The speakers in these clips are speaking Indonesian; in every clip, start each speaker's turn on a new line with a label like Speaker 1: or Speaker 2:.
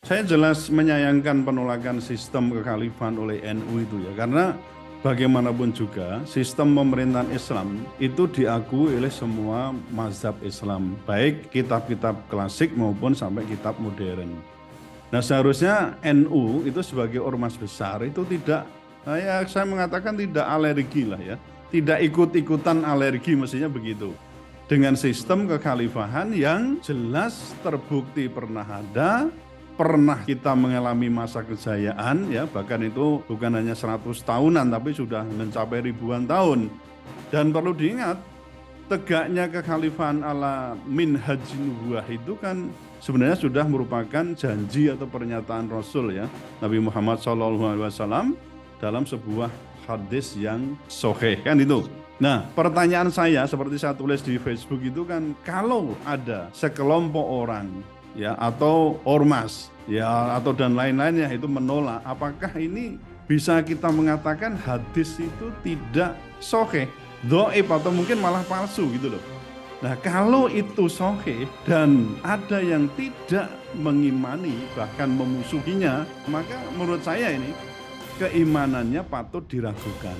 Speaker 1: Saya jelas menyayangkan penolakan sistem kekhalifahan oleh NU itu ya, karena bagaimanapun juga sistem pemerintahan Islam itu diakui oleh semua mazhab Islam, baik kitab-kitab klasik maupun sampai kitab modern. Nah, seharusnya NU itu sebagai ormas besar itu tidak, saya mengatakan tidak alergi lah ya, tidak ikut-ikutan alergi mestinya begitu. Dengan sistem kekhalifahan yang jelas terbukti pernah ada, pernah kita mengalami masa kejayaan ya, bahkan itu bukan hanya 100 tahunan tapi sudah mencapai ribuan tahun. Dan perlu diingat, tegaknya kekhalifahan ala minhajin nubuwah itu kan sebenarnya sudah merupakan janji atau pernyataan Rasul ya, Nabi Muhammad SAW dalam sebuah hadis yang sahih kan itu. Nah, pertanyaan saya seperti saya tulis di Facebook itu kan, kalau ada sekelompok orang ya atau ormas ya atau dan lain-lainnya itu menolak, apakah ini bisa kita mengatakan hadis itu tidak sahih, dhaif atau mungkin malah palsu gitu loh. Nah, kalau itu sahih dan ada yang tidak mengimani bahkan memusuhinya, maka menurut saya ini keimanannya patut diragukan.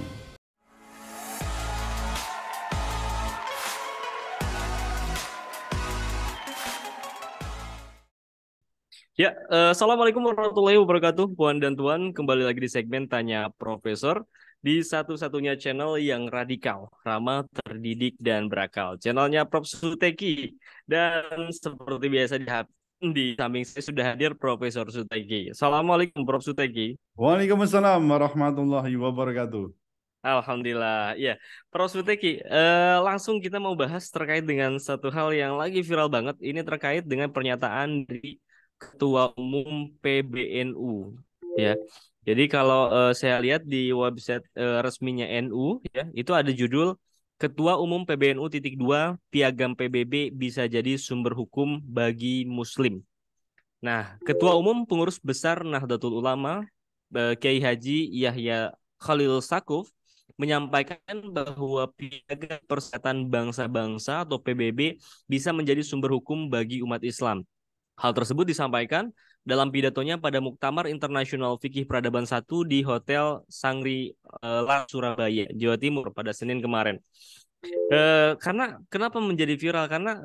Speaker 2: Ya, Assalamualaikum warahmatullahi wabarakatuh, Puan dan Tuan. Kembali lagi di segmen Tanya Profesor, di satu-satunya channel yang radikal, ramah, terdidik, dan berakal. Channelnya Prof. Suteki. Dan seperti biasa di samping saya sudah hadir Profesor Suteki. Assalamualaikum, Prof. Suteki.
Speaker 1: Waalaikumsalam warahmatullahi wabarakatuh.
Speaker 2: Alhamdulillah. Ya, Prof. Suteki, langsung kita mau bahas terkait dengan satu hal yang lagi viral banget. Ini terkait dengan pernyataan dari Ketua Umum PBNU, ya. Jadi kalau saya lihat di website resminya NU, ya, itu ada judul Ketua Umum PBNU titik dua Piagam PBB bisa jadi sumber hukum bagi Muslim. Nah, Ketua Umum Pengurus Besar Nahdlatul Ulama Kiai Haji Yahya Khalil Stakuf menyampaikan bahwa Piagam Persatuan Bangsa-Bangsa atau PBB bisa menjadi sumber hukum bagi umat Islam. Hal tersebut disampaikan dalam pidatonya pada Muktamar Internasional Fikih Peradaban 1 di Hotel Shangri-La Surabaya, Jawa Timur pada Senin kemarin. Karena kenapa menjadi viral? Karena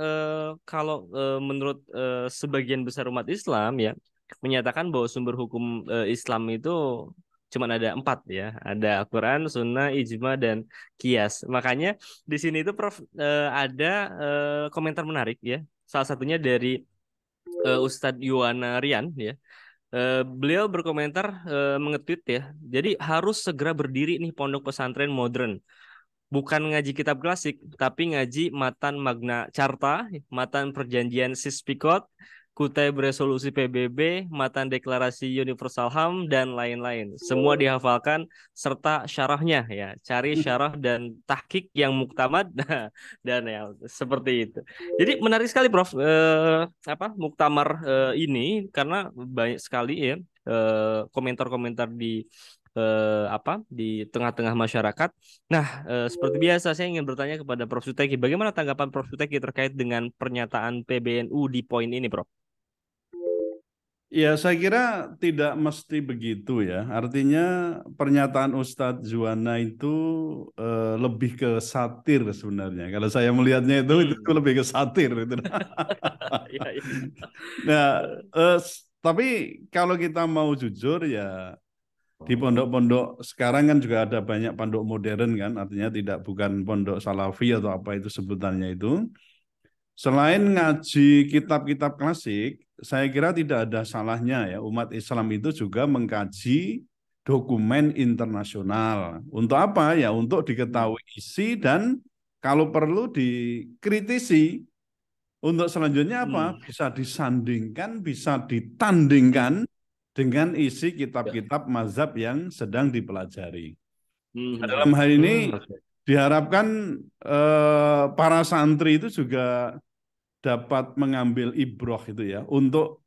Speaker 2: kalau menurut sebagian besar umat Islam ya menyatakan bahwa sumber hukum Islam itu cuma ada 4 ya, ada Al-Quran, Sunnah, Ijma, dan Qiyas. Makanya di sini itu Prof ada komentar menarik ya. Salah satunya dari Ustadz Yuwana Rian ya. Beliau berkomentar mengetweet ya. Jadi harus segera berdiri nih pondok pesantren modern. Bukan ngaji kitab klasik, tapi ngaji matan Magna Carta, matan Perjanjian Sispikot, Kutai Resolusi PBB, matan Deklarasi Universal HAM, dan lain-lain. Semua dihafalkan serta syarahnya ya. Cari syarah dan tahqiq yang muktamad dan ya seperti itu. Jadi menarik sekali Prof. Muktamar ini karena banyak sekali ya komentar-komentar di tengah-tengah masyarakat. Nah, seperti biasa saya ingin bertanya kepada Prof. Suteki, bagaimana tanggapan Prof. Suteki terkait dengan pernyataan PBNU di poin ini, Prof?
Speaker 1: Ya, saya kira tidak mesti begitu ya. Artinya pernyataan Ustadz Juwana itu lebih ke satir sebenarnya. Kalau saya melihatnya itu lebih ke satir itu.
Speaker 2: Iya, iya.
Speaker 1: Nah, tapi kalau kita mau jujur ya, di pondok-pondok sekarang kan juga ada banyak pondok modern kan, artinya tidak bukan pondok salafi atau apa itu sebutannya itu. Selain ngaji kitab-kitab klasik, saya kira tidak ada salahnya ya umat Islam itu juga mengkaji dokumen internasional. Untuk apa? Ya untuk diketahui isi dan kalau perlu dikritisi. Untuk selanjutnya apa?
Speaker 2: Hmm.
Speaker 1: Bisa disandingkan, bisa ditandingkan dengan isi
Speaker 2: Ya.
Speaker 1: kitab-kitab mazhab yang sedang dipelajari. Nah,
Speaker 2: Hmm.
Speaker 1: dalam hal ini
Speaker 2: Oke.
Speaker 1: diharapkan para santri itu juga dapat mengambil ibroh itu ya untuk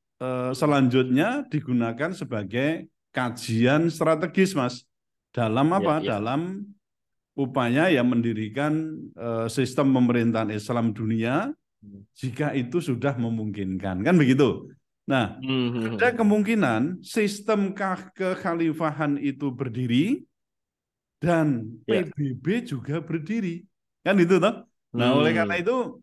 Speaker 1: selanjutnya digunakan sebagai kajian strategis Mas dalam
Speaker 2: Ya,
Speaker 1: apa?
Speaker 2: ya.
Speaker 1: Dalam upaya yang mendirikan sistem pemerintahan Islam dunia jika itu sudah memungkinkan kan begitu. Nah, ada kemungkinan sistem kekhalifahan itu berdiri dan
Speaker 2: Ya.
Speaker 1: PBB juga berdiri. Kan itu toh? Nah, oleh karena itu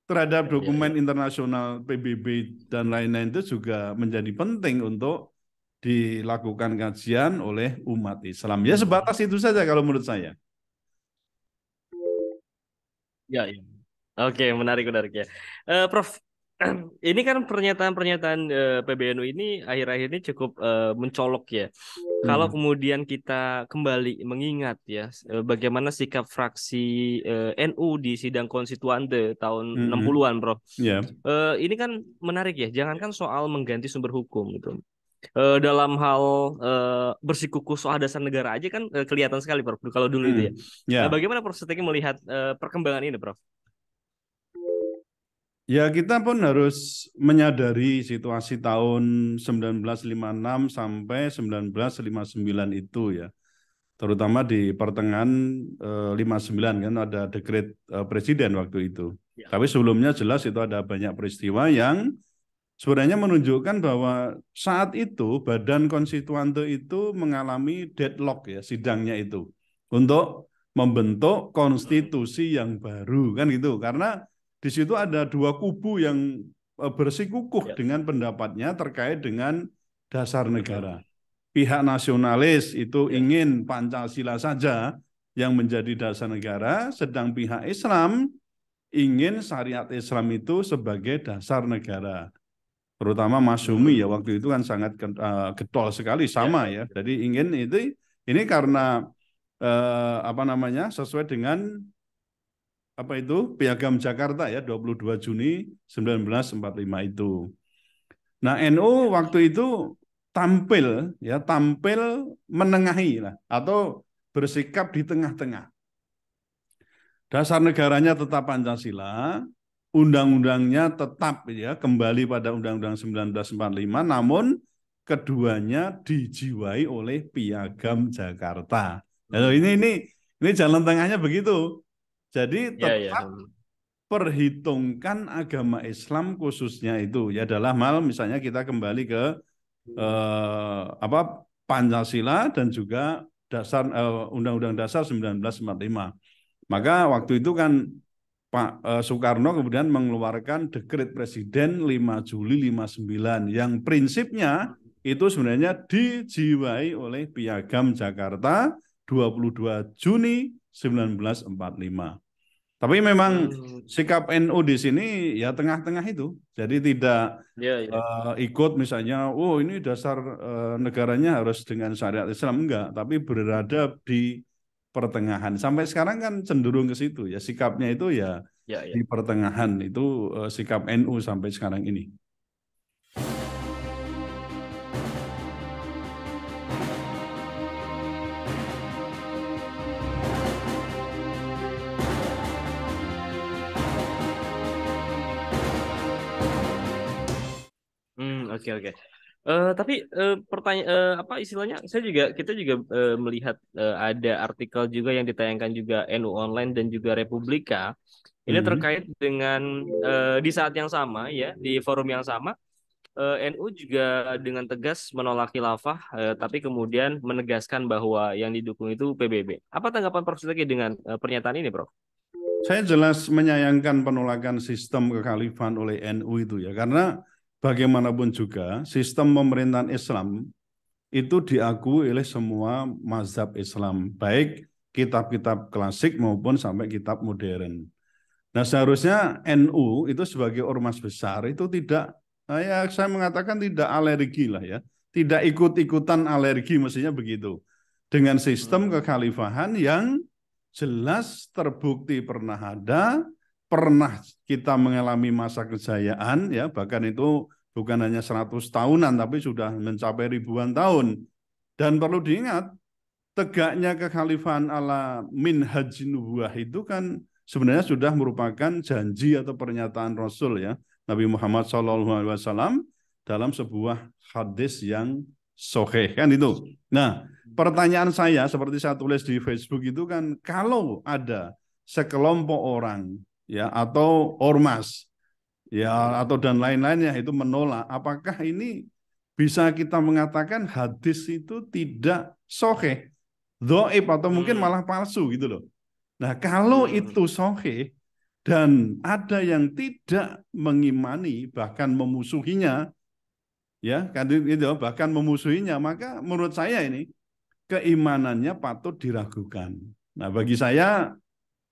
Speaker 1: terhadap
Speaker 2: Ya.
Speaker 1: dokumen internasional PBB dan lain-lain itu juga menjadi penting untuk dilakukan kajian oleh umat Islam. Ya sebatas itu saja kalau menurut saya.
Speaker 2: Ya, ya. Oke, menarik, menarik ya. Prof, ini kan pernyataan-pernyataan PBNU ini akhir-akhir ini cukup mencolok ya. Kalau
Speaker 1: Hmm.
Speaker 2: kemudian kita kembali mengingat ya, bagaimana sikap fraksi NU di sidang konstituante tahun
Speaker 1: Hmm.
Speaker 2: 60-an, Prof.
Speaker 1: Ya.
Speaker 2: Ini kan menarik ya, jangankan soal mengganti sumber hukum gitu. Dalam hal bersikukuh soal dasar negara aja kan kelihatan sekali, Prof. Kalau dulu itu ya.
Speaker 1: Hmm. Ya.
Speaker 2: Bagaimana Prof Steki melihat perkembangan ini, Prof?
Speaker 1: Ya, kita pun harus menyadari situasi tahun 1956 sampai 1959 itu ya. Terutama di pertengahan 59 kan ada dekret presiden waktu itu.
Speaker 2: Ya.
Speaker 1: Tapi sebelumnya jelas itu ada banyak peristiwa yang sebenarnya menunjukkan bahwa saat itu Badan Konstituante itu mengalami deadlock ya sidangnya itu untuk membentuk konstitusi yang baru kan gitu. Karena di situ ada dua kubu yang bersikukuh
Speaker 2: Ya.
Speaker 1: dengan pendapatnya terkait dengan dasar
Speaker 2: Betul.
Speaker 1: negara. Pihak nasionalis itu
Speaker 2: Ya.
Speaker 1: ingin Pancasila saja yang menjadi dasar negara, sedang pihak Islam ingin syariat Islam itu sebagai dasar negara. Terutama Masyumi ya waktu itu kan sangat getol sekali
Speaker 2: Ya.
Speaker 1: sama ya. Jadi ingin itu ini karena apa namanya sesuai dengan apa itu Piagam Jakarta ya 22 Juni 1945 itu. Nah, NU waktu itu tampil menengahi lah atau bersikap di tengah-tengah. Dasar negaranya tetap Pancasila, undang-undangnya tetap ya kembali pada Undang-Undang 1945, namun keduanya dijiwai oleh Piagam Jakarta. Nah, ini jalan tengahnya begitu. Jadi
Speaker 2: Ya, ya.
Speaker 1: tetap perhitungkan agama Islam khususnya itu ya dalam hal misalnya kita kembali ke apa Pancasila dan juga Undang-Undang Dasar 1945. Maka waktu itu kan Pak Soekarno kemudian mengeluarkan dekret Presiden 5 Juli 59 yang prinsipnya itu sebenarnya dijiwai oleh Piagam Jakarta 22 Juni 1945. Tapi memang sikap NU di sini ya tengah-tengah itu. Jadi tidak
Speaker 2: Ya, ya.
Speaker 1: ikut misalnya, oh ini dasar negaranya harus dengan syariat Islam enggak, tapi berada di pertengahan. Sampai sekarang kan cenderung ke situ ya. Sikapnya itu ya
Speaker 2: Ya, ya.
Speaker 1: di pertengahan itu sikap NU sampai sekarang ini.
Speaker 2: Oke, oke. Tapi pertanyaan apa istilahnya? Kita juga melihat ada artikel juga yang ditayangkan juga NU Online dan juga Republika. Ini
Speaker 1: Hmm.
Speaker 2: terkait dengan di saat yang sama ya, di forum yang sama, NU juga dengan tegas menolak khilafah, tapi kemudian menegaskan bahwa yang didukung itu PBB. Apa tanggapan Prof Zuki dengan pernyataan ini, Prof?
Speaker 1: Saya jelas menyayangkan penolakan sistem kekhalifahan oleh NU itu ya, karena bagaimanapun juga sistem pemerintahan Islam itu diakui oleh semua mazhab Islam, baik kitab-kitab klasik maupun sampai kitab modern. Nah, seharusnya NU itu sebagai ormas besar itu tidak, ya saya mengatakan tidak alergi lah ya, tidak ikut-ikutan alergi mestinya begitu. Dengan sistem kekhalifahan yang jelas terbukti pernah ada, pernah kita mengalami masa kejayaan ya, bahkan itu bukan hanya 100 tahunan tapi sudah mencapai ribuan tahun. Dan perlu diingat, tegaknya kekhalifahan ala minhaj nubuwah itu kan sebenarnya sudah merupakan janji atau pernyataan Rasul ya Nabi Muhammad SAW dalam sebuah hadis yang sahih kan itu. Nah, pertanyaan saya seperti saya tulis di Facebook itu kan kalau ada sekelompok orang ya atau ormas ya atau dan lain-lainnya itu menolak. Apakah ini bisa kita mengatakan hadis itu tidak sahih, dhaif atau mungkin
Speaker 2: Hmm.
Speaker 1: malah palsu gitu loh. Nah, kalau
Speaker 2: Hmm.
Speaker 1: itu sahih dan ada yang tidak mengimani bahkan memusuhinya, ya kan itu bahkan memusuhinya, maka menurut saya ini keimanannya patut diragukan. Nah, bagi saya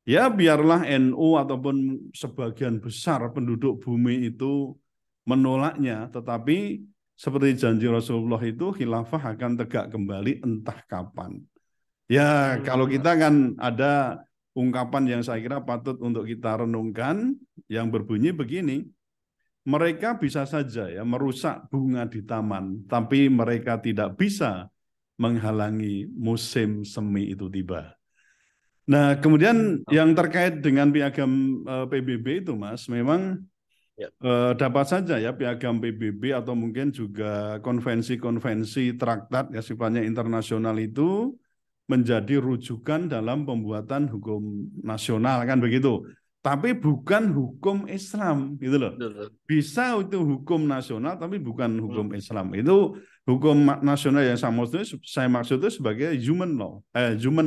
Speaker 1: ya biarlah NU ataupun sebagian besar penduduk bumi itu menolaknya, tetapi seperti janji Rasulullah itu khilafah akan tegak kembali entah kapan. Ya, kalau
Speaker 2: Hmm.
Speaker 1: kita kan ada ungkapan yang saya kira patut untuk kita renungkan yang berbunyi begini, mereka bisa saja ya merusak bunga di taman, tapi mereka tidak bisa menghalangi musim semi itu tiba. Nah, kemudian
Speaker 2: Oke.
Speaker 1: yang terkait dengan piagam PBB itu, Mas, memang
Speaker 2: Ya.
Speaker 1: dapat saja ya piagam PBB atau mungkin juga konvensi-konvensi traktat ya sifatnya internasional itu menjadi rujukan dalam pembuatan hukum nasional kan begitu. Tapi bukan hukum Islam gitu loh.
Speaker 2: Betul.
Speaker 1: Bisa itu hukum nasional tapi bukan
Speaker 2: Hmm.
Speaker 1: hukum Islam. Itu hukum nasional yang saya maksud itu sebagai human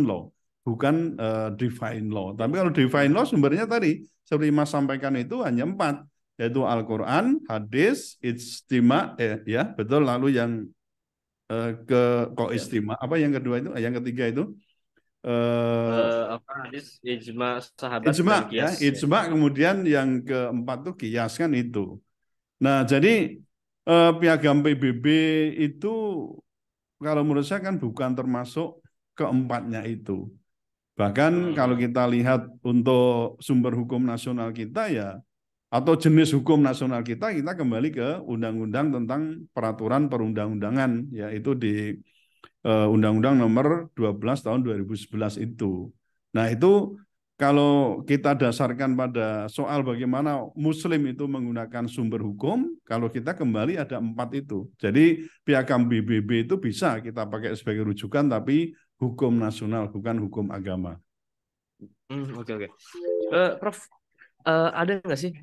Speaker 1: law, bukan divine law. Tapi kalau divine law sumbernya tadi seperti Mas sampaikan itu hanya 4, yaitu Al-Quran, hadis, ijtima, ya betul. Lalu yang ke kok
Speaker 2: Ya.
Speaker 1: istima apa yang kedua itu, yang ketiga itu eh,
Speaker 2: Apa hadis ijma sahabat
Speaker 1: ijma
Speaker 2: dan
Speaker 1: ya,
Speaker 2: kias ya.
Speaker 1: ijma. Kemudian yang keempat tuh kias kan itu. Nah, jadi piagam PBB itu kalau menurut saya kan bukan termasuk keempatnya itu. Bahkan kalau
Speaker 2: Hmm.
Speaker 1: kita lihat untuk sumber hukum nasional kita ya, atau jenis hukum nasional kita kembali ke Undang-Undang tentang Peraturan Perundang-undangan, yaitu di Undang-Undang Nomor 12 Tahun 2011 itu. Nah, itu kalau kita dasarkan pada soal bagaimana Muslim itu menggunakan sumber hukum, kalau kita kembali ada 4 itu. Jadi piagam PBB itu bisa kita pakai sebagai rujukan, tapi hukum nasional, bukan hukum agama.
Speaker 2: Oke, oke. Prof, ada nggak sih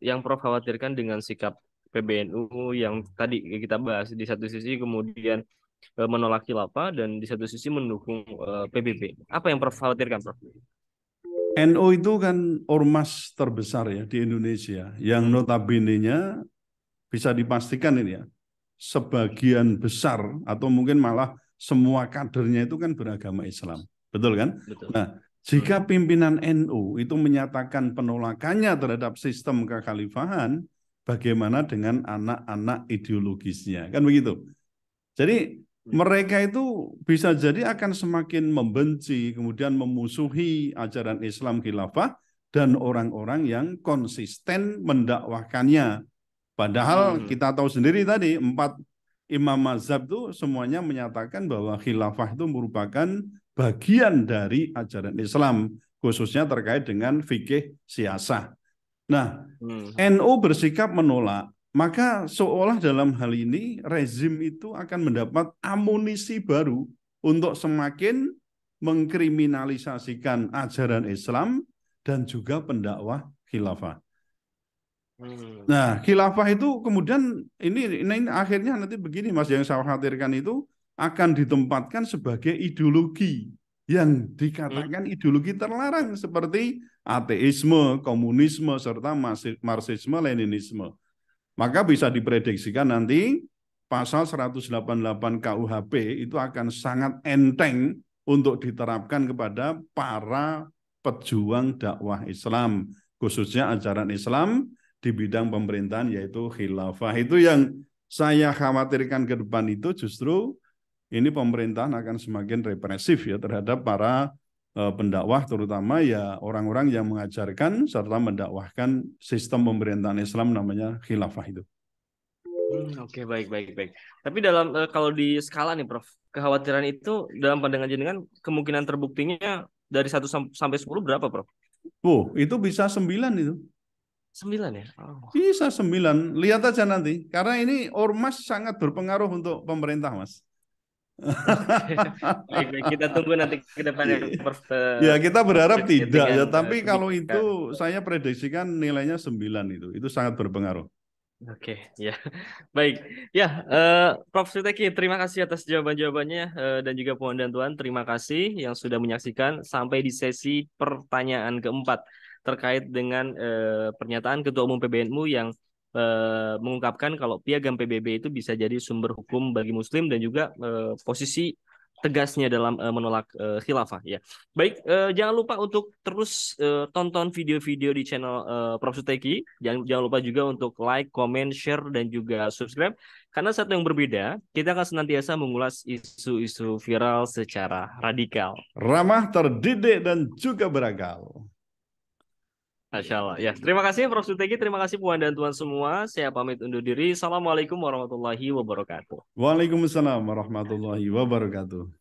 Speaker 2: yang Prof khawatirkan dengan sikap PBNU yang tadi kita bahas di satu sisi kemudian menolak khilafah dan di satu sisi mendukung PBB. Apa yang Prof khawatirkan, Prof?
Speaker 1: NU itu kan ormas terbesar ya di Indonesia, yang
Speaker 2: Hmm.
Speaker 1: notabene-nya bisa dipastikan ini ya, sebagian besar atau mungkin malah semua kadernya itu kan beragama Islam. Betul kan?
Speaker 2: Betul.
Speaker 1: Nah,
Speaker 2: Hmm.
Speaker 1: jika pimpinan NU itu menyatakan penolakannya terhadap sistem kekhalifahan, bagaimana dengan anak-anak ideologisnya? Kan begitu. Jadi mereka itu bisa jadi akan semakin membenci, kemudian memusuhi ajaran Islam khilafah dan orang-orang yang konsisten mendakwahkannya. Padahal
Speaker 2: Hmm.
Speaker 1: kita tahu sendiri tadi 4 imam mazhab itu semuanya menyatakan bahwa khilafah itu merupakan bagian dari ajaran Islam, khususnya terkait dengan fikih siasah. Nah,
Speaker 2: Hmm.
Speaker 1: NU bersikap menolak, maka seolah dalam hal ini rezim itu akan mendapat amunisi baru untuk semakin mengkriminalisasikan ajaran Islam dan juga pendakwah khilafah.
Speaker 2: Hmm.
Speaker 1: Nah, khilafah itu kemudian ini akhirnya nanti begini Mas, yang saya khawatirkan itu akan ditempatkan sebagai ideologi yang
Speaker 2: Hmm.
Speaker 1: dikatakan ideologi terlarang seperti ateisme, komunisme serta marxisme, leninisme. Maka bisa diprediksikan nanti pasal 188 KUHP itu akan sangat enteng untuk diterapkan kepada para pejuang dakwah Islam, khususnya ajaran Islam di bidang pemerintahan yaitu khilafah. Itu yang saya khawatirkan ke depan itu justru ini pemerintahan akan semakin represif ya terhadap para pendakwah, terutama ya orang-orang yang mengajarkan serta mendakwahkan sistem pemerintahan Islam namanya khilafah itu.
Speaker 2: Oke, baik, baik, baik. Tapi dalam kalau di skala nih, Prof, kekhawatiran itu dalam pandangan jenengan kemungkinan terbuktinya dari 1 sampai 10 berapa, Prof?
Speaker 1: Oh, itu bisa 9 itu.
Speaker 2: 9 ya? Oh.
Speaker 1: Bisa 9. Lihat aja nanti. Karena ini ormas sangat berpengaruh untuk pemerintah, Mas.
Speaker 2: Baik, baik. Kita tunggu nanti ke depannya Prof,
Speaker 1: Ya, kita berharap
Speaker 2: terkait
Speaker 1: tidak
Speaker 2: dengan
Speaker 1: ya, tapi kalau itu
Speaker 2: kebijakan.
Speaker 1: saya prediksikan nilainya 9 itu. Itu sangat berpengaruh.
Speaker 2: Oke, ya. Baik. Ya, Prof Suteki, terima kasih atas jawaban-jawabannya dan juga Puan dan Tuan, terima kasih yang sudah menyaksikan sampai di sesi pertanyaan keempat terkait dengan pernyataan Ketua Umum PBNU yang mengungkapkan kalau piagam PBB itu bisa jadi sumber hukum bagi Muslim dan juga posisi tegasnya dalam menolak khilafah. Ya, baik. Jangan lupa untuk terus tonton video-video di channel Prof Suteki. Jangan lupa juga untuk like, comment, share, dan juga subscribe. Karena satu yang berbeda, kita akan senantiasa mengulas isu-isu viral secara radikal.
Speaker 1: Ramah, terdidik, dan juga berakal.
Speaker 2: Masya Allah. Ya, terima kasih Prof Suteki, terima kasih Puan dan Tuan semua. Saya pamit undur diri. Assalamualaikum warahmatullahi wabarakatuh.
Speaker 1: Waalaikumsalam warahmatullahi wabarakatuh.